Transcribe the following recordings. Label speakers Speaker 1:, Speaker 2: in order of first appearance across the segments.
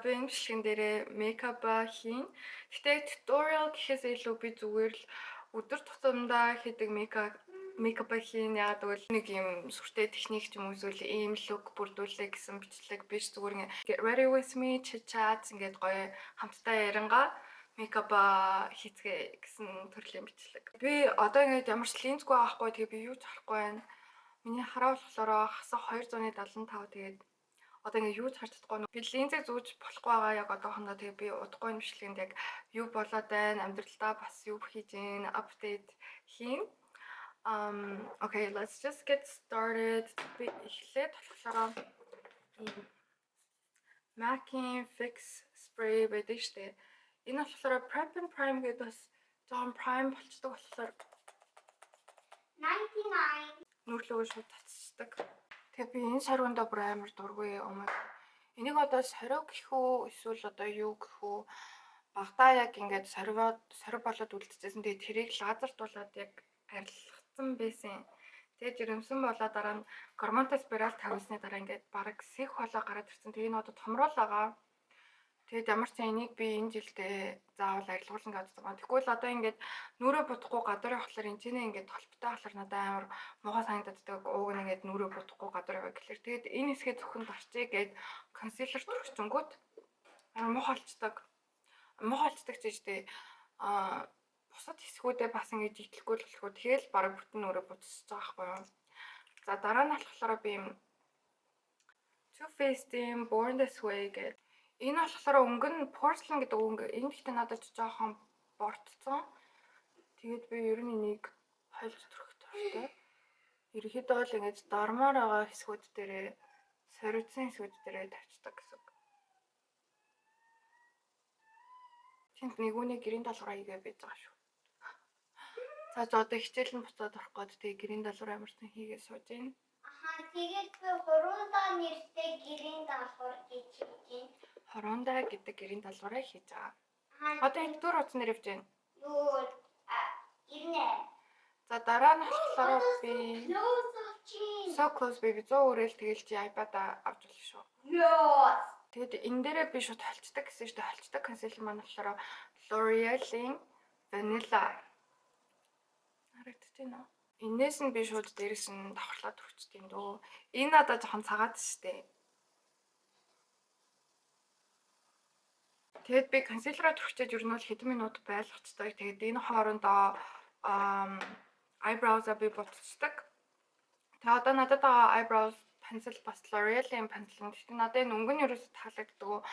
Speaker 1: би энэ бичлэгэн дээрээ мейкап хийн. Гэтэ tutorial гэхээс илүү би зүгээр л өдөр тутамдаа хийдэг мейкап хийн. Яагаад гэвэл нэг юм сүртэй техник ч юм уу эсвэл ийм лук бүрдүүлээ гэсэн бичлэг биш, зүгээр ингээ get ready with me chit chat ингээд гоё хамтдаа ярингаа мейкап хийцгээ гэсэн төрлийн бичлэг. Би одоо ингээд ямар ч линзгүй авахгүй, тэгээ би юу ч харахгүй байна. Миний хараа болохоор хасах 275, тэгээд одоо ингээ юу ч харж чадахгүй. Би линзээ зүүж болохгүй байгаа яг одоохондоо. Тэгээ би удахгүй энэ бичлэгэнд яг юу болоод байна, амьдралдаа бас юу хийж гин апдейт хийн. Okay, let's just get started. Би эхлээд болохоор MAC-ийн Fix Spray байдаг штэ. Энэ болохоор Prep and Prime гэдэг бас жоохон prime болчдөг болохоор 99 нүрлөө шууд татчихдаг. Тэгээ би энэ сарвандаа бүр амар дургүй юм. Энийг одоо сорив гэх үү эсвэл одоо юу гэх үү? Багтаа яг ингээд сорив болоод үлдчихсэн. Тэгээ тэрийг лазертуулаад яг арилгацсан байсан. Тэгээд жирэмсэн болоод дараа нь гормонтой спираль тавьсны дараа ингээд бараг сэх болоо гараад ирсэн. Тэгээ энэ одоо томрол байгаа. Тэгээд ямар ч энийг би энэ жилдээ заавал арилгуулна гэж байгаа. Тэгвэл одоо ингээд нүрээ будахгүй гадар явахлаар энэ чинь ингээд толботой болохоор надад амар муухай санагддаг. Ууг нь ингээд нүрээ будахгүй гадар яваа гэхэлэр. Тэгээд энэ хэсгээ зөвхөн дарчээ гээд консилер төрчихөнгүүт амар муухайлцдаг. Муухайлцдаг ч гэжтэй бусад хэсгүүдээ бас ингээд итлэхгүй л болохгүй. Тэгэл бараг бүтэн нүрээ будчихж байгаа байхгүй юу. За дараа нь болохоор би юм Too Faced Born This Way гэдэг. Энэ болохоор өнгө нь porcelain гэдэг өнгө. Энэ гэхдээ надад жоохон бортцсон. Тэгээд би ер нь энийг хольж төрөх туфтаа. Ерөнхийдөө л ингэж дармаар байгаа хэсгүүд дээрээ сорьцсон хэсгүүд дээрээ тавьчихдаг гэсэн. Тинт нэгүний гэрийн даалгавраа хийгээ байж байгаа шүү. За одоо хичээл нь буцаад орох гээд тэгээ гэрийн даалгавраа ямарсан хийгээ сууж байна.
Speaker 2: Тэгээд би хуруундаа нэртэй гэрийн даалгавар гэж хийж байна.
Speaker 1: Хуруундаа гэдэг гэрийн даалгавраа хийж байгаа. Одоо энэ дөр утас нэр явж байна.
Speaker 2: Юу гэрнэ.
Speaker 1: За дараа нь болохоор би So close baby 100 өрөөл тэгэл чи iPad авч болох шүү. Тэгэд энэ дээрээ би шууд холцдог гэсэн шүү дээ. Холцдог консилер маань болохоор L'Oreal-ийн Vanilla. Харагдаж байна уу? Энээс нь би шууд дээрээс нь давхарлаад өгчтэй дөө. Энэ надад жоохон цагаад штэ. Тэгэд би консилераа төрчөөд ер нь бол хэдэн минут байлгацдаг. Тэгэд энэ хоорондоо eyebrows-а би ботцдаг. Тэгээ одоо надад байгаа eyebrows pencil бас L'Oreal-ийн pencil. Гэхдээ надад энэ өнгө нь ерөөсөд таалагддаг.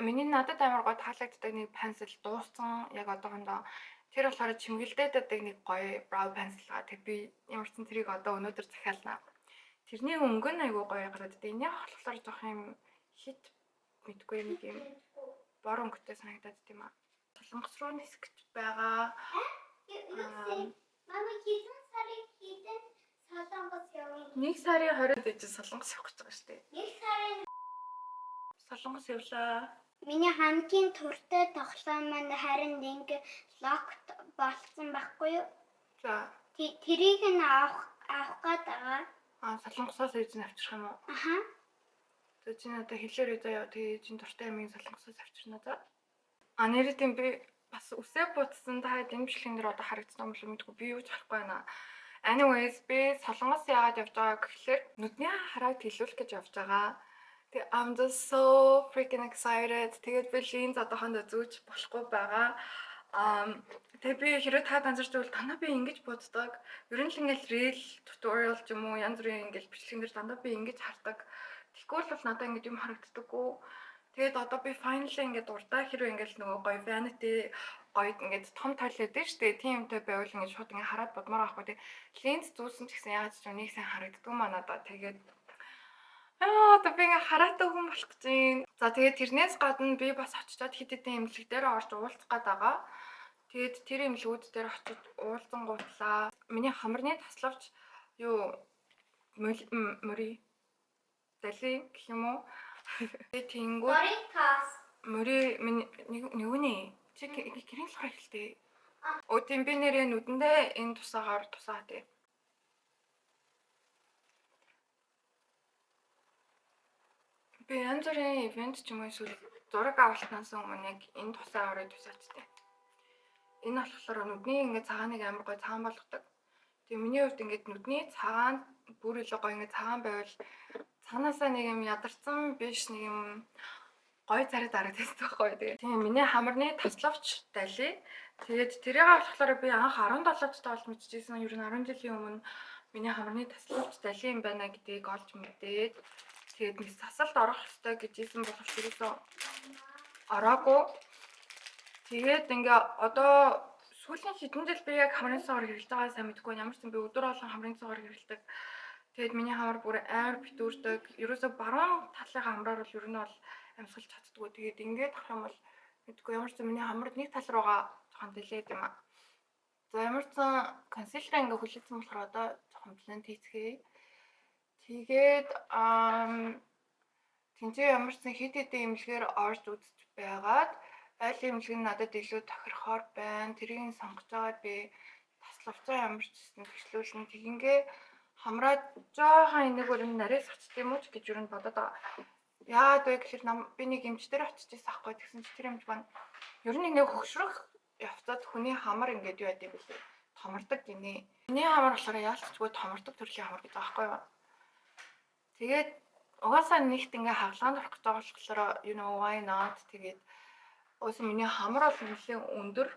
Speaker 1: Миний надад амар гоо таалагддаг нэг pencil дууссан яг одоохондоо. Тэр болохоор чимгэлдээдэг нэг гоё brow pencil га. Тэг би ямар ч тэрийг одоо өнөөдөр захиална. Тэрний өнгө нь айгүй гоё гараад дээ. Энэ болохоор жоох юм хит мэдгүй нэг юм бор өнгөтэй санагдаад тийм аа. Солонгос руу нисгэж байгаа.
Speaker 2: Мама хийсэн сарын хийдэн солонгос явна.
Speaker 1: Нэг сарын 20-нд ээж солонгос явах гэж байгаа шүү дээ.
Speaker 2: Нэг сарын
Speaker 1: Солонгос явлаа.
Speaker 2: Миний хамгийн туртай тоглоом маань харин ингээ локт болсон байхгүй юу?
Speaker 1: За.
Speaker 2: Тэрийг нь авах гээд байгаа.
Speaker 1: Солонгосоос ээж нь авчрах юм уу?
Speaker 2: Аха.
Speaker 1: За чи надад хэлээрэй заяа. Тэгээ ээж нь туртай амийг солонгосоос авчирна за. Нэрээ тийм би бас үсээ буцсан та энэ бичлэгэн дээр одоо харагдсан юм шиг мэдгүй би юу ч харахгүй байна. Anyways би солонгос яагаад явж байгаа гэхэлэр нүдний харааг тэлүүлэх гэж явж байгаа. Тэгээ I'm just so freaking excited. Тэгээд би линз одоохондоо зүүж болохгүй байгаа. Тэгээ би хэрэг та анзарч байвал танаа би ингэж боддог. Ер нь л ингээл reel tutorial ч юм уу янз бүрийн ингээл бичлэгэн дээр дандаа би ингэж хардаг. Тэгвэл бол надад ингэж юм харагддаггүй. Тэгээд одоо би finally ингээд урдаа хэрэг ингээд нөгөө гоё vanity гоё ингээд том тойлоод дээ штэ. Тийм юмтай байвал ингээд шууд ингээд хараад бодмоор авахгүй. Тэг линз зүүсэн ч гэсэн яаж ч нэг сайн харагддаг маа надад. Тэгээд одоо би ингээд хараатай хүн болох гэж байна. За тэгээд тэрнээс гадна би бас очичоод хэд хэдэн имлэг дээр орж уулзах гээд байгаа. Тэгээд тэр имлгүүд дээр очиж уулзангуутлаа. Миний хамарны таславч юу мори дали гэх юм уу? Тэнгүү мори нэгүний чи гэрийн л харах хэлтэй. Тийм би нэрээ нүдэндээ энэ тусаагаар тусаа тий. Би янз бүрийн ивент ч юм уу эсвэл зураг авалтнаас өмнө яг энэ тусаа орой тусаачтай. Энэ болохоор нүдний ингээд цагааныг амар гой цагаан болгодог. Тэгээ миний хувьд ингээд нүдний цагаан бүр илүү гой ингээд цагаан байвал цаанаасаа нэг юм ядарсан биш нэг юм гой царай дарагддаг байхгүй. Тэгээ миний хамарны таславч дали. Тэгээд тэрийг болохоор би анх 17 цад олж мэдчихсэн. Ер нь 10 жилийн өмнө миний хамарны таславч дали юм байна гэдгийг олж мэдээд тэгээд нэг сасалд орох хэрэгтэй гэжсэн боловч ерөөсөө ороогүй. Тэгээд ингээ одоо сүүлийн хэдэн жил би яг хамрын цогоор хэрэглэж байгаа сайн мэдэхгүй. Ямар ч юм би өдөр болгон хамрын цогоор хэрэглэдэг. Тэгээд миний хамар бүр амар битүүрдэг. Ерөөсөө баруун талын хамраар бол ер нь бол амьсгалж чаддгүй. Тэгээд ингээд авах юм бол мэдгүй ямар ч юм миний хамар нэг тал руугаа жоохон дэлээд юм аа. За ямар ч консилер ингээ хүлээсэн болохоор одоо жоохон блэнд хийцгээе. Тэгээд тэнцээ ямар ч хэд хэдэн имлэгээр орж үзэж байгаад аль имлэг нь надад илүү тохирохоор байна. Тэрийг сонгож байгаа би таславцаа ямар ч гэсэн төвчлүүлэн тэгингээ хамраад жоохон энийг өрн нарийн сочд юм уу гэж юу н бодоод байгаа. Яагаад вэ гэхээр би нэг эмчтэр очижсэн аахгүй тэгсэн чи тэр эмч маань ер нь ингээ хөгшрөх явцад хүний хамар ингээд юу яд юм бэлээ. Томордог гинэ. Миний хамар болохоор яалтчгүй томордог төрлийн хамар гэж байгаа байхгүй юу. Тэгээд угаасаа нэгт ингээ хагалгаанд орох гэж байгаа болохоор you know why not тэгээд өөсөн миний хамар бол нэлээд өндөр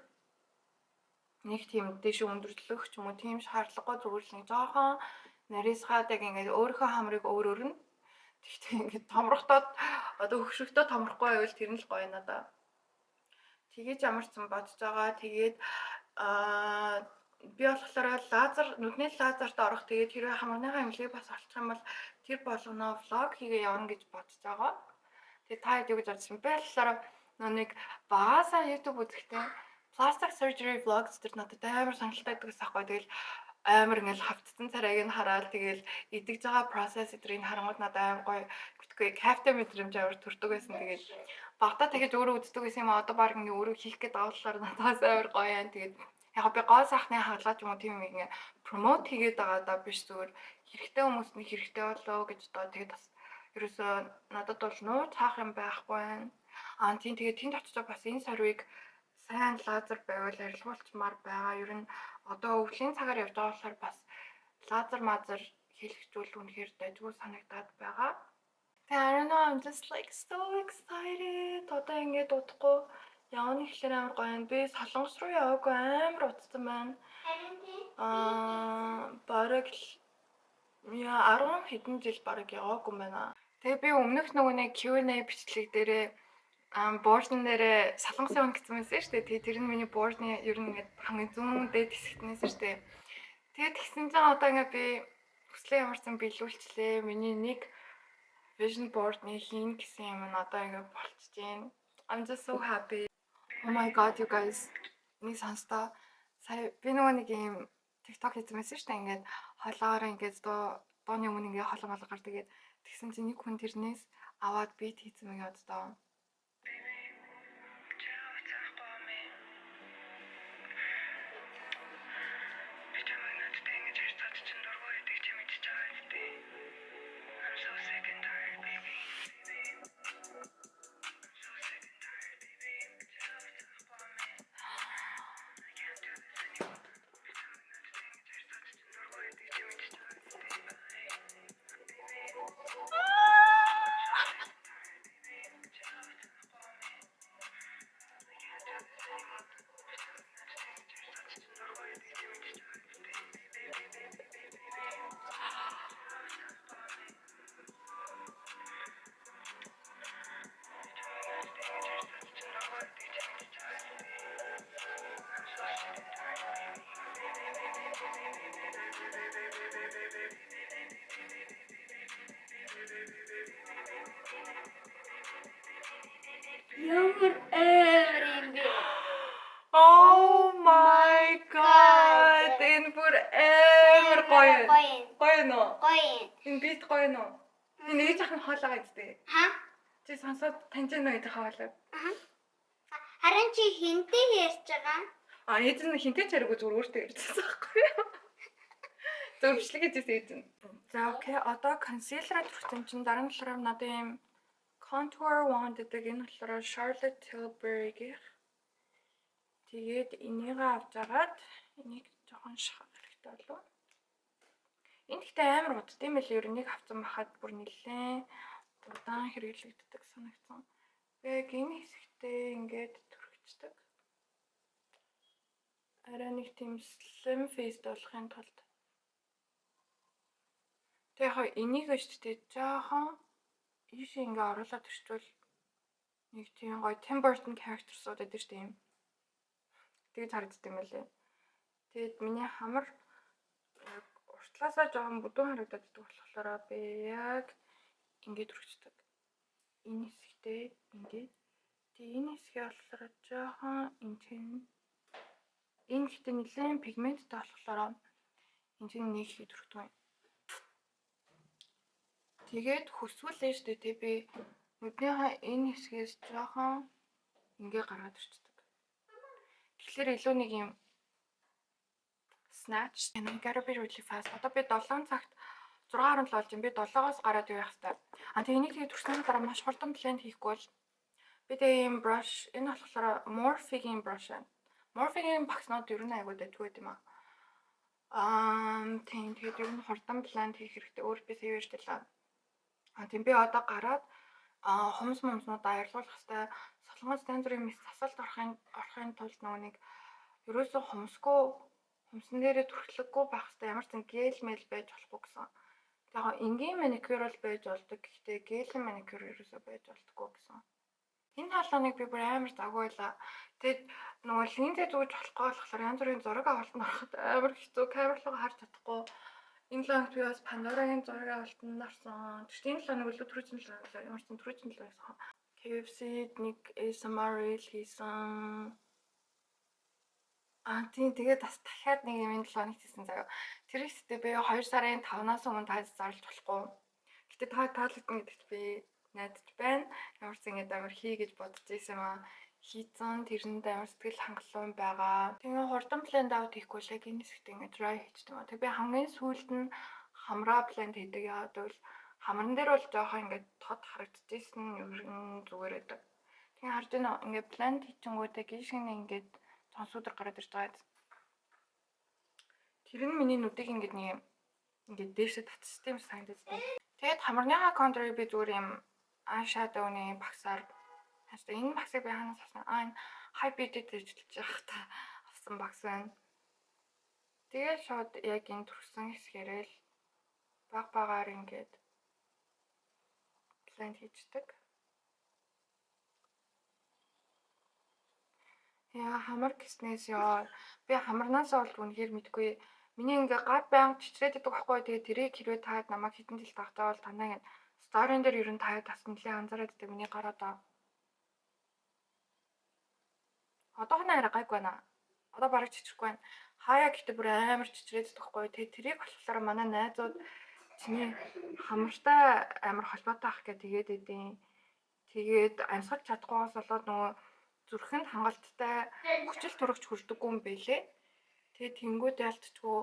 Speaker 1: нэг тийм дэш өндөрлөх ч юм уу тийм шаардлагагүй зүгээр л нэг жоохон нарийсгаад яг ингээд өөрийнхөө хамрыг өөр нь тэгтээ ингээд томрохдоо одоо хөвшрөхдөө томрохгүй байвал тэр нь л гоё надаа. Тэгэж ямар ч юм бодож байгаа. Тэгээд би болохоор лазер нүдний лазерт орох тэгээд тэр хамарныхаа имлэгийг бас олчих юм бол тэр болгоно влог хийгээ явна гэж бодож байгаа. Тэгээд та хэд юу гэж бодсон бэ? Тэгэхээр нэг багасаа YouTube үзэхдээ plastic surgery vlogs тэр надад амар сонирхолтой байдаг байхгүй. Тэгэл амар ингээл хавцсан царайг нь хараад тэгэл идэж байгаа process эдрийг харангууд надад амар гоё битгүй кафе мэдрэмж амар төрдөг байсан. Тэгээд багтаа тэгэж өөрөө үздэг гэсэн юм одоо баг ингээ өөрөө хийх гээд байгаа болохоор надаас амар гоё юм. Тэгээд яг би гол сайхны хаалгаа ч юм уу тийм ингээ промот хийгээд байгаа даа биш зүгээр хэрэгтэй хүмүүст нь хэрэгтэй болоо гэж одоо тэгээд бас ерөөсөө надад бол нуу цаах юм байхгүй байна. Тийм тэгээд тэнд очиж бас энэ сарвыг сайн лазер байвал арилгуулчмаар байгаа. Ер нь одоо өвлийн цагаар явж байгаа болохоор бас лазер мазер хийлгчүүл үнэхээр дайггүй санагдаад байгаа. I don't know, I'm just like so excited. Одоо ингээд удахгүй явна гэхлээр амар гоё юм. Би Солонгос руу яваагүй амар утсан байна. Бараг 10 хэдэн жил бараг яваагүй байна. Тэгээ би өмнөх нөгөө нэг Q&A бичлэг дээрээ боордн дээрээ Солонгосын хүн гэсэн байсан шүү дээ. Тэгээ тэр нь миний боордны ер нь ингээд хамгийн зүүн дээд хэсэгтнээс шүү дээ. Тэгээд тэгсэн чинь одоо ингээд би хүслээ ямарсан биелүүлчлээ. Миний нэг vision board-ны хийн гэсэн юм нь одоо ингээд болчихжээ. I'm just so happy. Oh my god you guys. Нэг сонстоо. Сая би нөгөө нэг юм TikTok хийсэн байсан шүү дээ. Ингээд хоолоогоор ингээд дооны өмнө ингээд хоолоо малгаар тэгээд тэгсэн чинь нэг хүн тэрнээс аваад бит хийсэн юм яа даа.
Speaker 2: Ямар эвэр юм бэ?
Speaker 1: Oh my god. Энэ бүр амар гоё. Гоё нөө.
Speaker 2: Гоё.
Speaker 1: Энэ бит гоё нөө. Энэ нэг жахан хоолойгаа идтээ.
Speaker 2: Ха?
Speaker 1: Чи сонсоод таньжин нөө идэх хоолой.
Speaker 2: Харин чи хинтээ ярьж байгаа?
Speaker 1: Эзэн хинтээ чаргуу зүгээр өөртөө ярьчихсан байхгүй юу? Зөв бичлэг хийжсэн эзэн. За окей, одоо консилераа түрхсэн чинь дараа нь болохоор надад ийм Contour Wand гэдэг энэ болохоор Charlotte Tilbury-ийн. Тэгээд энийг авч агаад энийг жоохон шахах хэрэгтэй болов. Энэ гэхдээ амар удаа юм л ер нь нэг авсан бахад бүр нэлээд удаан хэрэглэгддэг санагдсан. Яг энэ хэсэгтээ ингээд түрхчихдэг. Арай нэг тийм slim face болохын тулд. Тэгээ яг энийг шүү дээ жоохон ийш ингээ оруулаад ирчвэл нэг тийм гоё Tim Burton character-сууд байдаг шүү дээ юм. Тэгээд харагддаг юм байлээ. Тэгээд миний хамар уртлаасаа жоохон бүдүүн харагдаад байдаг болохоор би яг ингээд хүрчдэг. Энэ хэсэгтээ ингээд. Тэгээд энэ хэсгээ болохоор жоохон энэ гэхдээ нэлээд пигменттэй болохоор энэ нэг хэд хүрдэг юм. Тэгээд хөсвөл нь штэ тэг би нүднийхээ энэ хэсгээс жоохон ингээ гаргаад ирчихдэг. Тэгэхээр илүү нэг юм snatch and I gotta be really fast. Одоо би 7 цагт 6:17 болж юм. Би 7-оос гараад явах хэрэгтэй. Тэгээ энийг тэгээд төрснөө дараа маш хурдан бленд хийхгүй бол би тэгээ ийм brush энэ болохоор Morphe-ийн brush байна. Morphe-ийн багснууд ер нь айгуу дэдгүй юм аа. Тэгээд ер нь хурдан бленд хийх хэрэгтэй. Өөр би сэвэж дэлээ. Тийм би одоо гараад хумс момснуудаа аярлуулах хэрэгтэй. Солонгос янз бүрийн мэс засалд орохын тулд нөгөө нэг ерөөсөө хумсан дээрээ түрхлэггүй байх хэрэгтэй. Ямар ч гэл мэл байж болохгүй гэсэн. Тэгэхээр энгийн маникюр бол байж болдог. Гэхдээ гелийн маникюр ерөөсөө байж болдоггүй гэсэн. Энэ хаалганыг би бүр амар заггүй байлаа. Тэгээд нөгөө линзээ зүүж болохгүй болохоор янз бүрийн зураг авалтанд ороход амар хэцүү. Камерлогоо харж чадахгүй. Энэ лонг би бас Pandora-гийн зураг авалтанд орсон. Тэгвэл энэ лонг өлөө түрүүчэн л ямар ч түрүүчэн л байсан. KFC-д нэг ASMR reel хийсэн. Тийм тэгээд бас дахиад нэг юм энэ лонг хийсэн заяа. Тэр ихтэй би 2 сарын 5-наас өмнө таад зарлж болохгүй. Гэтэ таалагдсан гэдэгт би найдаж байна. Ямар ч ингэж амар хий гэж бодож ирсэн юм аа. Хийцэн тэрэнд амар сэтгэл хангалуун байгаа. Тэгээ хурдан бленд аут хийхгүй л яг энэ хэсэгт ингэ dry хийчихсэн юм аа. Тэг би хамгийн сүүлд нь хамраа бленд хийдэг. Яагаад гэвэл хамран дээр бол жоохон ингэ тод харагдчихсэн ер нь зүгээр байдаг. Тэгээ харж байна ингэ бленд хийчихэнгүүтээ гişгэн ингэ сонсуудар гараад ирж байгаа. Тэр нь миний нүдийг ингэ нэг ингэ дээшээ татчихсан юм санагдаж байна. Тэгээд хамарныхаа контурыг би зүгээр юм eyeshadow-ны багсаар энэ багсыг би хаанаас авсан? Энэ High Beauty-д ажиллаж явах та авсан багс байна. Тэгээд шууд яг энэ төрсөн хэсгээрээ л багаар ингээд бленд хийчихдэг. Яа хамар гэснээс ёо би хамарнаасаа бол үнэхээр мэдгүй. Миний ингээ гад байнга чичрээд идэх байхгүй. Тэгээд тэрийг хэрвээ таад намайг хитэн жил тагтаа бол танаа ингэ сторийн дээр ер нь таад бас нэлээд анзаараад идэх миний гар одоохондоо арай гайгүй байна. Одоо бараг чичрэхгүй байна. Хаяа гэхдээ бүр амар чичрээд идэх байхгүй. Тэгээд тэрийг болохоор манай найзууд чиний хамартай амар холбоотой ах гэж тэгээд идэв. Тэгээд амьсгал чадахгүйгаас болоод нөгөө зүрхэнд хангалттай хүчил турагч хүрдэггүй юм бэлээ. Тэгээд тэнгууд ялтчгүй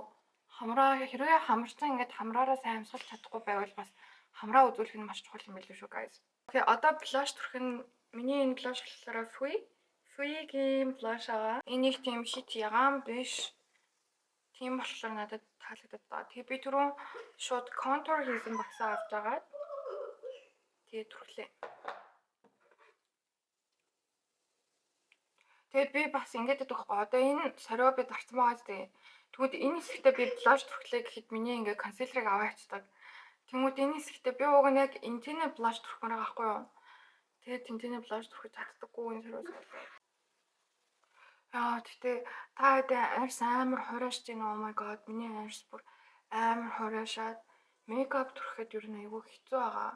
Speaker 1: хамраа хэрвээ хамарсан ингээд хамраараа сайн амьсгалж чадахгүй байвал бас хамраа үзүүлэх нь маш чухал юм билээ шүү guys. Тэгээ одоо blush түрх нь миний энэ blush болохоор Fuiгийн blush аа. Энийг тийм хит ягаан биш. Тийм болохоор надад таалагдаад байгаа. Тэгээ би түрүүн шууд contour хийсэн багсаа авч агаад тэгээ түрхлээ. Тэгээд би бас ингэж байдаг байхгүй. Одоо энэ сорио би дарсан байгаа зү. Тэгвэл энэ хэсэгтээ би blush түрхлээ гэхэд миний ингээ concealer-ыг аваачдаг. Тэгмүүд энэ хэсэгтээ би уг нь яг интинэ blush түрхмээр байгаа байхгүй юу? Тэгээд интинэ blush түрхэж чаддаггүй энэ сориос. Яа тэгтээ та хэдэн арьс амар хурааш чинь oh my god миний арьс бүр амар хураашаад мейкап түрхэхэд ер нь айгүй хэцүү байгаа.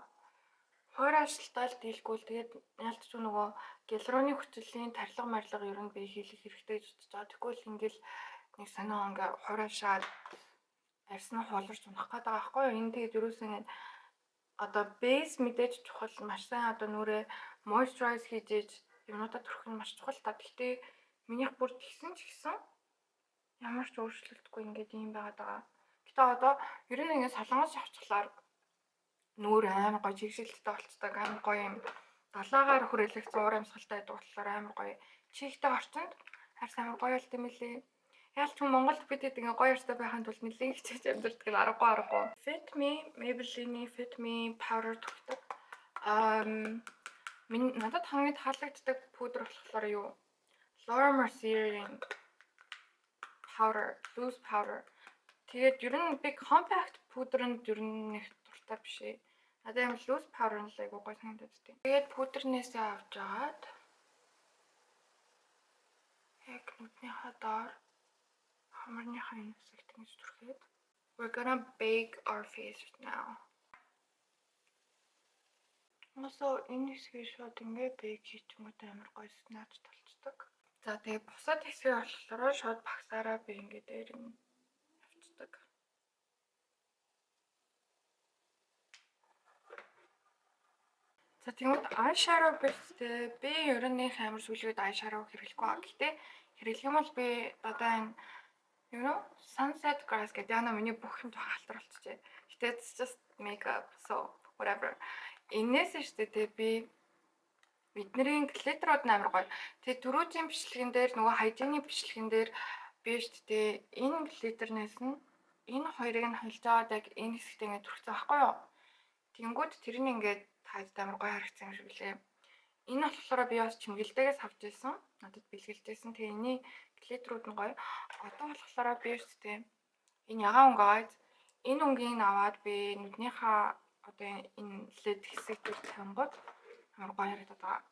Speaker 1: Хуурайшлтал дийлгүй л тэгээд ялцгүй нөгөө гиалуроны хүчлийн тарилга марилга ер нь би хийх хэрэгтэй гэж бодож байгаа. Тэгвэл ингээл нэг санаа ингээ хуурайшаад арьс нь холорч унах гээд байгаа байхгүй юу? Энэ тэгээд ерөөсөө ингэ одоо base мэдээж чухал маш сайн одоо нүрээ moisturize хийж юмудаа түрхэх нь маш чухал та. Гэхдээ минийх бүр тэгсэн ч гэсэн ямар ч өөрчлөлтгүй ингээд юм байгаад байгаа. Гэтэ одоо ер нь ингэ солонгос явчихлаар нүүр амар гоё чигшилттэй болцдог амар гоё юм. Далаагаар хүрээлэх зуур амьсгалтай байдаг болохоор амар гоё. Чихтэй орчинд харс амар гоё болт юм лээ. Яаль ч Монголд бид ингэ гоё ёстой байхын тулд нэлээд хичээж амьдрэх нь аргагүй. Fit Me, Maybelline Fit Me powder төгтөг. Надад хамгийн таалагддаг пудр болохоор юу? Laura Mercier-ийн powder, loose powder. Тэгээд ер нь би compact пудрэнд ер нь нэг дуртай биш ээ. Надад юм loose powder нь л айгуу гоё санагдаад тийм. Тэгээд пудрнээсээ авч агаад яг нүднийхээ доор хамарныхаа энэ хэсэгт ингэж түрхээд we're gonna bake our face now. Мосоо энэ хэсгийг шууд ингэ бейк хийчихмүүд амар гоё снаж толцдог. За тэгээ бусад хэсгийг болохоор шууд багсаараа би ингэ дээр нь авчдаг. За тэгмэд eyeshadow бэлтээ би ер нь их амар сүлгээд eyeshadow хэрэглэхгүй. Гэхдээ хэрэглэх юм бол би одоо энэ sunset grass гэдэг яна миний бүх юм халтар болчихжээ. Гэтэ it's just makeup so whatever. Инээс штэ тэ би бидний глиттерууд амар гоё. Тэгээ түрүүжийн бичлэгэн дээр нөгөө хайжины бичлэгэн дээр би штэ энэ глиттернээс нь энэ хоёрыг нь холж аваад яг энэ хэсэгт ингэ түрхсэн байхгүй юу? Тэнгүүд тэр нь ингээд таад амар гоё харагдсан юм шиг лээ. Энэ болохоор би бас чимгэлтэйгээс авч ирсэн. Надад бэлгэлжсэн. Тэгээ энэний глиттерүүд нь гоё. Одоо болохоор би штэ энэ ягаан өнгөйд энэ өнгийг аваад би нүднийхээ одоо энэ лид хэсэг дээр тавингууд амар гоё харагдаад байгаа.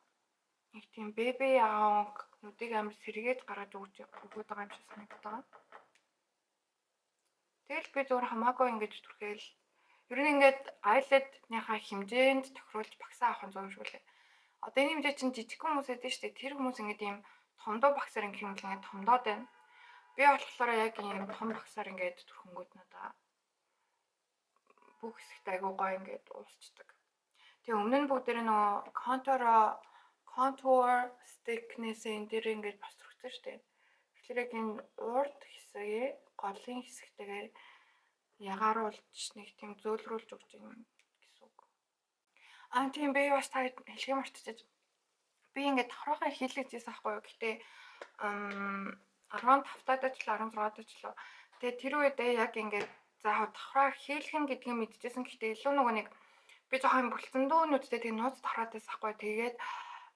Speaker 1: Нэг тийм бэби ягаан нүдийг амар сэргээд гараад өгөөд байгаа юм шиг санагдаад байгаа. Тэгэл би зүгээр хамаагүй ингэж түрхээл ер нь ингээд eyelid-ийнхаа хэмжээнд тохируулж багсаа авах нь зөв шүү лээ. Одоо энэ хэмжээ чинь жижиг хүмүүс эдэн штэ тэр хүмүүс ингээд ийм томдоо багсаар ингэ хэмжээ ингээд томдоод байна. Би болохоор яг ийм том багсаар ингээд түрхэнгүүд надаа бүх хэсэгт айгуу гоё ингээд уусчдаг. Тэгээ өмнө нь бүгдээр нөгөө contour stick-нээсээ энэ дээр ингээд бас түрхсэн штэ. Тэгэхээр яг энэ урд хэсгээ голын хэсэгтэйгээр ягааруулж нэг тийм зөөлрүүлж өгч юм гэсэн үг. Тийм би бас та хэлхий мартчихаж. Би ингээд давхраагаа хийлгэжсэн байхгүй юу. Гэтэ 15 даж л 16 даж л. Тэгээ тэр үедээ яг ингээд за давхраа хийлгэн гэдгийг мэдчихсэн. Гэтэ илүү нөгөө нэг би жоохон бүлцэндүү нүдтэй тэгээ нууц давхраад байсан байхгүй юу. Тэгээд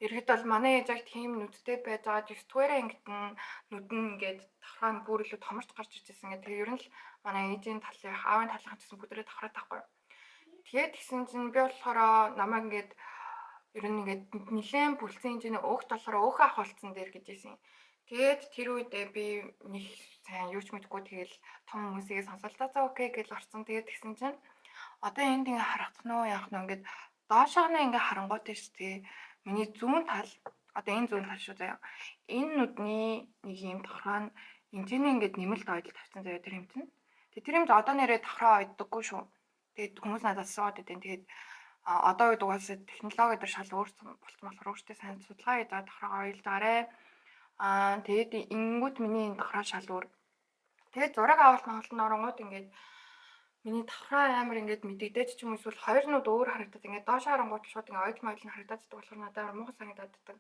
Speaker 1: ерхэд бол манай ээж яг тийм нүдтэй байж байгаа дисквэрэ ингэтэн нүд нь ингээд давхраа нь бүр илүү томорч гарч иржсэн гэх. Тэгээ ер нь л манай ээжийн талынх аавын талынх гэсэн бүдрээ давхраад байхгүй. Тэгээд тэгсэн чинь би болохоор намайг ингээд ер нь ингээд нэлээд бүлцэн хэмжээний өөхт болохоор өөхөө авах болсон дээр гэжсэн. Тэгээд тэр үедээ би нэг сайн юу ч мэдгүй тэгэл том хүмүүсийг сонсолтоо цаа окей гэж орсон. Тэгээд тэгсэн чинь одоо энд ингээ харагдах нь яах нь ингээд доошоо нь ингээ харангуут шүү дээ. Миний зүүн тал одоо энэ зүүн тал шүү заяа. Энэ нүдний нэг юм давхраа нь хэмжээний ингээд нэмэлт ойдол тавьсан заяа тэр хэмжээ. Тэгээ тэр хэмжээ одоо нэрээ давхраа ойддаггүй шүү. Тэгээд хүмүүс надад асууад байдیں۔ Тэгээд одоо үед угаасаа технологи дээр шал өөрчлөлт болцсон болохоор өөртөө сайн судалгаа хийж байгаа давхраагаа ойлж байгаарэ. Тэгээд ингүүд миний энэ давхраа шал өөр. Тэгээд зураг авалт магалт оронгууд ингээд миний давхраа амар ингээд мэдэгдэж ч юм уу эсвэл хоёр нүд өөр харагдаад ингээд доош харангууд шууд ингээд ойд мойл нь харагдаад байгаа болохоор надад амар муухай санагдаад байдаг.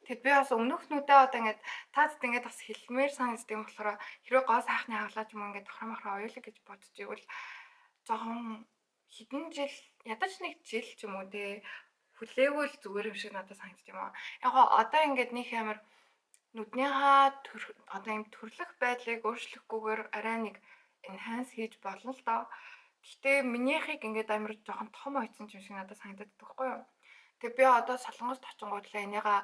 Speaker 1: Тэгэд би бас өмнөх нүдээ одоо ингээд таад ингээд бас хэлмээр санагддаг юм болохоор хэрвээ гоо сайхны хаглаач юм ингээд давхраа махраа оёлоо гэж бодож ивэл жоохон хэдэн жил ядаж нэг жил ч юм уу те хүлээгүй л зүгээр юм шиг надад санагдчих юм аа. Яг одоо ингээд нэг амар нүднийхээ одоо юм төрлөх байдлыг өөрчлөхгүйгээр арай нэг enhance хийж болно л доо. Гэтэ минийхийг ингээд амар жоохон том ойцсон юм шиг надад санагдаад байгаа байхгүй юу. Тэгээ би одоо солонгост очингуудлаа энийгээ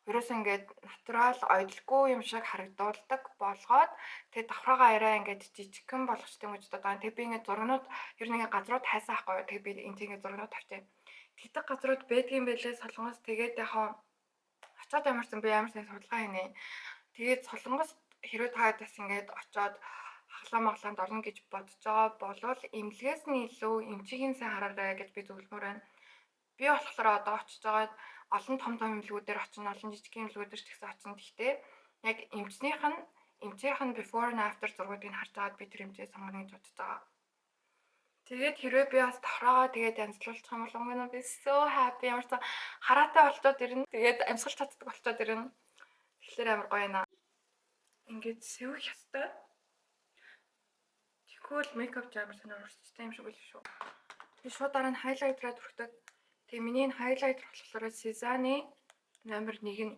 Speaker 1: ерөөс ингээд натурал ойдлгүй юм шиг харагдуулдаг болгоод тэгээ давхраагаа арай ингээд жижигхэн болгочтой юм гэж бодоод. Тэгээ би ингээд зургнууд ер нь ингээд газрууд хайсан байхгүй юу. Тэгээ би энэ тийм зургнууд тавьчих. Тэгдэг газрууд байдгийн байлээ солонгост. Тэгээд яхаа очоод ямарсан би ямар сайн судалгаа хийнэ. Тэгээд солонгост хэрвээ та бас ингээд очоод хаглаа маглаанд орно гэж бодож байгаа болвол эмнэлгээс нь илүү эмчигийн сайн хараарай гэж би зөвлөмөр байна. Би болохоор одоо очиж байгаа олон том эмнэлгүүдээр очино, олон жижиг эмнэлгүүдээр ч гэсэн очино. Гэхдээ яг эмчийнх нь before and after зургуудыг харж аваад би тэр эмчээ сонгоно гэж бодож байгаа. Тэгээд хэрвээ би бас тохроо тэгээд янзлуулчих юм бол гэнэ би so happy ямар ч хараатай болчоод ирнэ. Тэгээд амьсгалж чаддаг болчоод ирнэ. Тэгэхээр амар гоё наа. Ингээд сэвэх ёстой. Тэгвэл мейкап амар сонир урсчтай юм шиг үл шүү. Би шууд дараа нь хайлайтераа түрхдэг. Тэгээ миний хайлайтер болохоор Сезаны номер 1 нь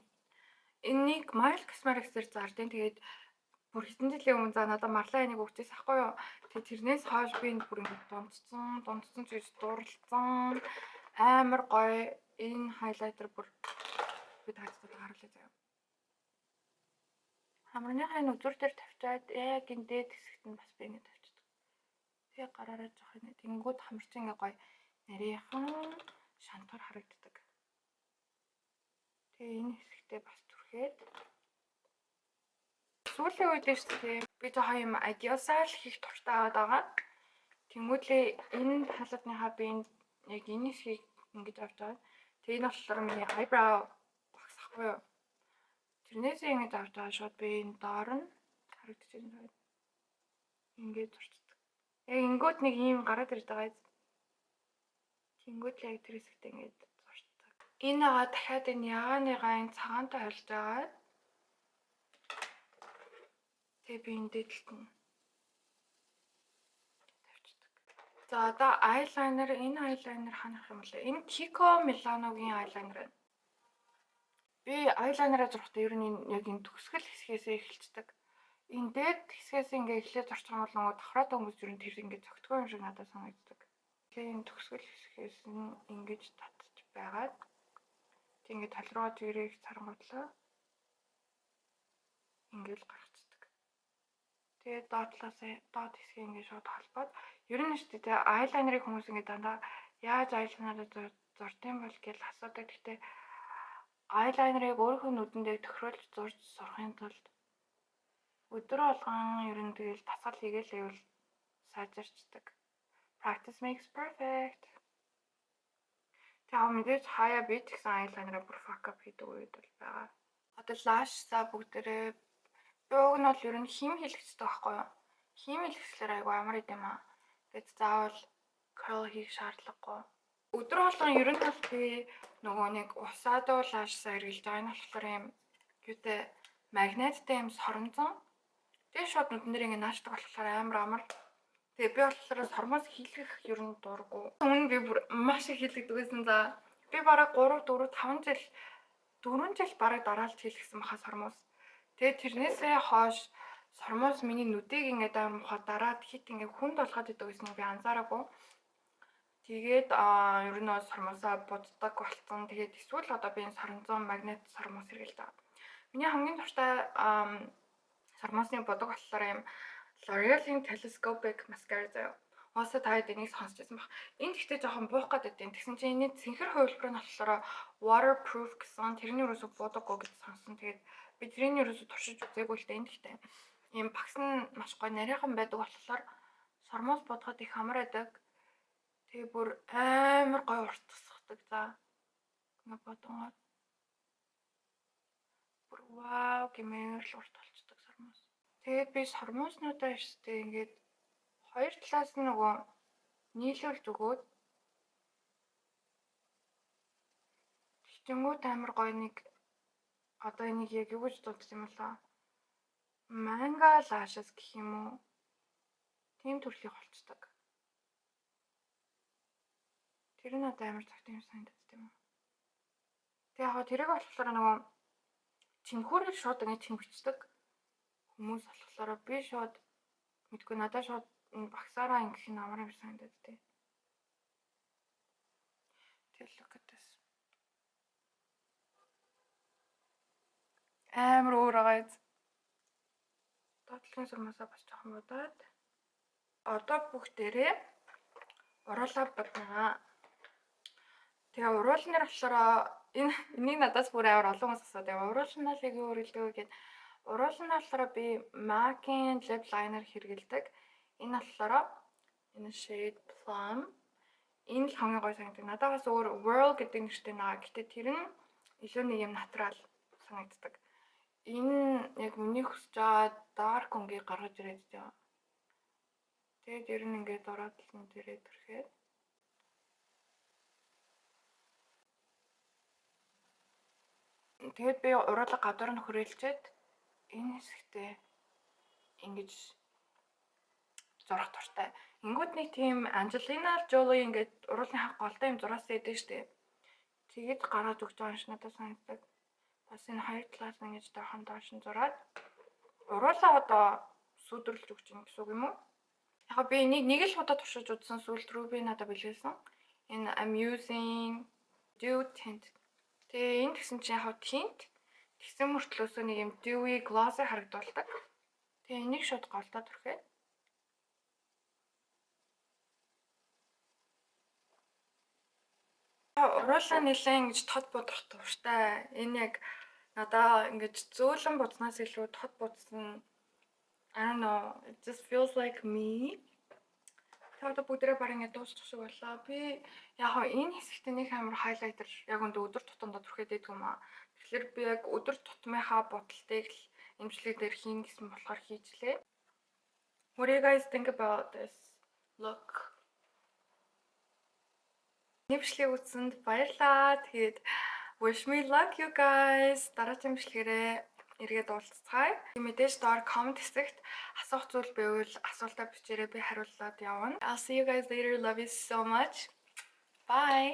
Speaker 1: энийг Mild Cosmetics-ээр зардیں۔ Тэгээд бүр хэдэн жилийн өмнө за надад марлаа энийг өгчээс ахгүй юу. Тэгээд тэрнээс хойш би энэ бүр ингээд дунцсан ч гэж дурлцсан. Амар гоё энэ хайлайтер бүр би таацдаг харуулъя заяа. Хамрынхаа нүзүр дээр тавьчаад яг энэ дээд хэсэгт нь бас би ингэ тавьчихдаг. Тэгээ гараараа жоох ингэ тэнгууд хамарч ингэ гоё нарийнхан шантар харагддаг. Тэгээ энэ хэсэгтээ бас түрхээд сүүлийн үед шүү би жоохон юм адиосаал хийх туртай байгаа. Тэнгүүдлээ энэ халуутныхаа би яг энэ хэсгийг ингэж авч байгаа. Тэгээ энэ болохоор миний eyebrow багсахгүй юу. Тэрнээс ингэж авч байгаа шууд би энэ доор нь харагдаж байна. Ингэж зурцдаг. Яг ингүүд нэг ийм гараад ирж байгаа. Тэнгүүд л яг тэр хэсэгт ингэж зурцдаг. Энэ аваа дахиад энэ яганыгаа энэ цагаантай холж байгаа. Тэгээ би энэ дээдлэлт нь тавьчихдаг. За одоо eyeliner энэ eyeliner ханах юм бол энэ Kiko Milano-гийн eyeliner байна. Би eyeliner-аа зурхдаа ер нь яг энэ төгсгөл хэсгээс эхэлцдэг. Энэ дээд хэсгээс ингээ эхлээд зурчих юм бол нөгөө давхраад хүмүүс ер нь тэр ингээ зөгтгөө юм шиг надад санагддаг. Тэгээ энэ төгсгөл хэсгээс нь ингэж татчих байгаад тэг ингээ тал руу тэрийг сарангуудлаа ингээл гаргацдаг. Тэгээ доод хэсгийг ингээ шууд холбоод ер нь шүү дээ eyeliner-ыг хүмүүс ингээ дандаа яаж eyeliner-аа зурдсан бол гэж асуудаг. Гэхдээ eyeliner-ыг өөрийнхөө нүдэндээ тохируулж зурж сурахын тулд өдөр болгон ер нь тэгэл дасгал хийгээл байвал сайжирчдаг. Practice makes perfect. Тэгээ мэдээж хаяа би ч гэсэн eyeliner-аа бүр fuck up хийдэг үед бол байгаа. Одоо lash-саа бүгдээрээ би уг нь бол ер нь хим хэлэгчдэг байхгүй юу? Хим хэлэгчлэр айгу амар идэм аа. Тэгэд заавал curl хийх шаардлагагүй. Өдөр болгон ер нь бол би нөгөө нэг усаадуу lash-саа хэрэглэж байгаа. Энэ болохоор юм юутай магниттай юм соронзон. Тэгээ шууд нүдэн дээр ингэ наачдаг болохоор амар. Тэгээ би болохоор сормоос хийлгэх ер нь дурггүй. Өмнө би бүр маш их хийлгдэг байсан за. Би бараг 3, 4, 5 жил 4 жил бараг дараалж хийлгэсэн баха сормоос. Тэгээ тэрнээсээ хойш сормоос миний нүдийг ингэ амар мухад дараад хит ингэ хүнд болгоод идэг гэсэн би анзаараагүй. Тэгээд ер нь сормоосаа буддаг болсон. Тэгээд эсвэл одоо би энэ соронзон магнит сормоос хэрэглэж байгаа. Миний хамгийн дуртай сормоосны будаг болохоор юм L'Oreal-ийн Telescopic Mascara заяа. Оосо таад энийг сонсчихсан баг. Энэ гэхдээ жоохон буух гэдэг юм. Тэгсэн чинь энэ цэнхэр хувилбар нь болохоор waterproof гэсэн. Тэрний юусоо будаггүй гэж сонсон. Тэгээд би тэрний юусоо туршиж үзээгүй л дээ. Энэ гэхдээ ийм багс нь маш гоё нарийнхан байдаг болохоор сормоос бодоход их амар байдаг. Тэгээ бүр амар гоё урт тусахдаг. За. Ингээ бодгоо. Бүр вау гэмээр л урт болчдөг сормоос. Тэгээд би сормооснуудаа штэ ингээд хоёр талаас нь нөгөө нийлүүлж өгөөд тэнгууд амар гоё нэг одоо энийг яг юу гэж дуудсан юм болоо? Манга лашес гэх юм уу? Тийм төрлийн болцдог. Тэр нь одоо амар цагт юм санагддаг тийм үү? Тэгээ яг тэрэг болохоор нөгөө чимхүүрийг шууд ингэ чимхчдэг хүмүүс болохоор би шууд мэдгүй надад шууд энэ багсаараа ингэх нь амар юм санагдаад тий. Тэгэл look at this. Амар өөр байгаа. Доотлын сормосоо бас жоохон бодоод одоо бүгдээрээ уруулаа боднаа. Тэгээ уруулнаар болохоор энийг надаас бүр амар олон хүмүүс асууад байгаа. Уруулнаа л яг юу хэлдэг вэ гэхэд уруулнаа болохоор би MAC-ийн lip liner хэрэгэлдэг. Энэ болохоор энэ shade plum. Энэ л хамгийн гоё санагддаг. Надад бас өөр Whirl гэдэг нэртэй наа. Гэтэ тэр нь илүү нэг юм натурал санагддаг. Энэ яг миний хүсэж байгаа dark өнгийг гаргаж ирээд байгаа. Тэгээд ер нь ингээд ороод л энэ дээрээ төрхээд. Тэгээд би уруулаг гадуур нь хүрээлчээд энэ хэсэгтээ ингэж зурах дуртай. Ингүүд нэг тийм Анжелина Жоли ингээд уруулынхаа голтой юм зураасан байдаг штэ. Тэгээд гараад өгч байгаа юм шиг надад санагддаг. Бас энэ хоёр талаас нь ингэж доохон доош нь зураад уруулаа одоо сүрдрлж өгч юм гэсэн үг юм уу? Яг би нэг л удаа туршиж үзсэн сүүлд рүү би надад бэлгэлсэн. Энэ I'm using dew tint. Тэгээ энэ гэсэн чинь яг tint тэгсэн мөртлөөсөө нэг юм dewy glossy харагдуулдаг. Тэгээ энийг шууд голдоод түрхээ. Уруулаа нэлээ ингэж тод бодох тууштай. Энэ яг надаа ингэж зөөлөн будснаас илүү тод будсан. I don't know, it just feels like me. Тэгээд бүгдээ баг ингэ дуусчих шиг боллоо. Би яг энэ хэсэгт нэг амар хайлайтер яг өдөр тутамдаа түрхээд байдаг юм аа. Тэгэхээр би яг өдөр тутмынхаа бодолтыг л эмчлэг дээр хийн гэсэн болохоор хийжлээ. What do you guys think about this look? Эмчлэг үзсэнд баярлалаа. Тэгээд wish me luck you guys. Дараагийн эмчилгээрээ эргээд уулзцгаая. Мэдээж доор comment хэсэгт асуух зүйл байвал асуултаа бичээрэй, би хариулаад явна. I'll see you guys later. Love you so much. Bye.